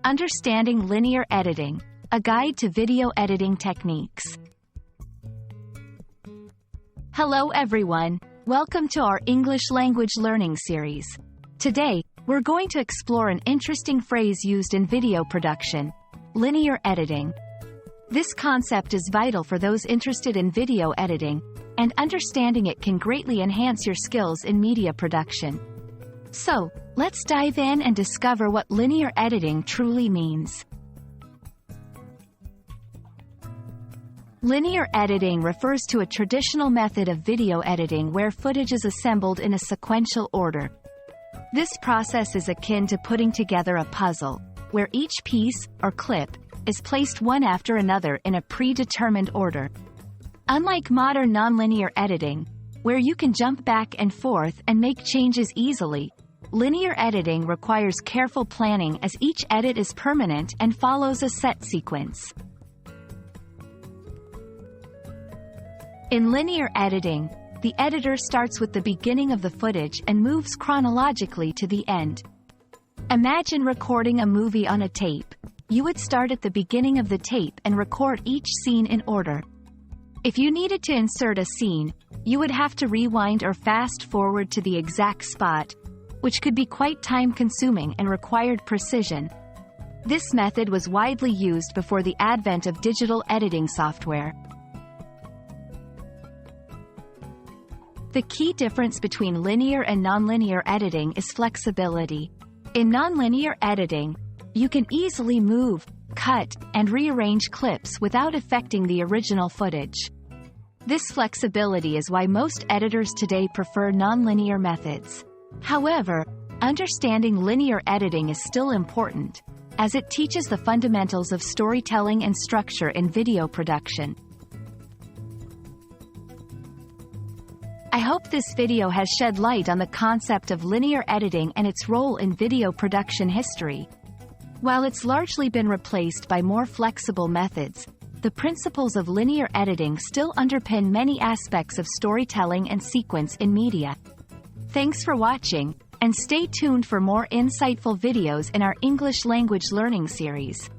Understanding Linear Editing, a guide to video editing techniques. Hello everyone, welcome to our English language learning series. Today, we're going to explore an interesting phrase used in video production: linear editing. This concept is vital for those interested in video editing, and understanding it can greatly enhance your skills in media production. So, let's dive in and discover what linear editing truly means. Linear editing refers to a traditional method of video editing where footage is assembled in a sequential order. This process is akin to putting together a puzzle, where each piece, or clip, is placed one after another in a predetermined order. Unlike modern nonlinear editing, where you can jump back and forth and make changes easily, linear editing requires careful planning as each edit is permanent and follows a set sequence. In linear editing, the editor starts with the beginning of the footage and moves chronologically to the end. Imagine recording a movie on a tape. You would start at the beginning of the tape and record each scene in order. If you needed to insert a scene, you would have to rewind or fast forward to the exact spot, which could be quite time-consuming and required precision. This method was widely used before the advent of digital editing software. The key difference between linear and nonlinear editing is flexibility. In nonlinear editing, you can easily move, cut, and rearrange clips without affecting the original footage. This flexibility is why most editors today prefer nonlinear methods. However, understanding linear editing is still important, as it teaches the fundamentals of storytelling and structure in video production. I hope this video has shed light on the concept of linear editing and its role in video production history. While it's largely been replaced by more flexible methods, the principles of linear editing still underpin many aspects of storytelling and sequence in media. Thanks for watching, and stay tuned for more insightful videos in our English language learning series.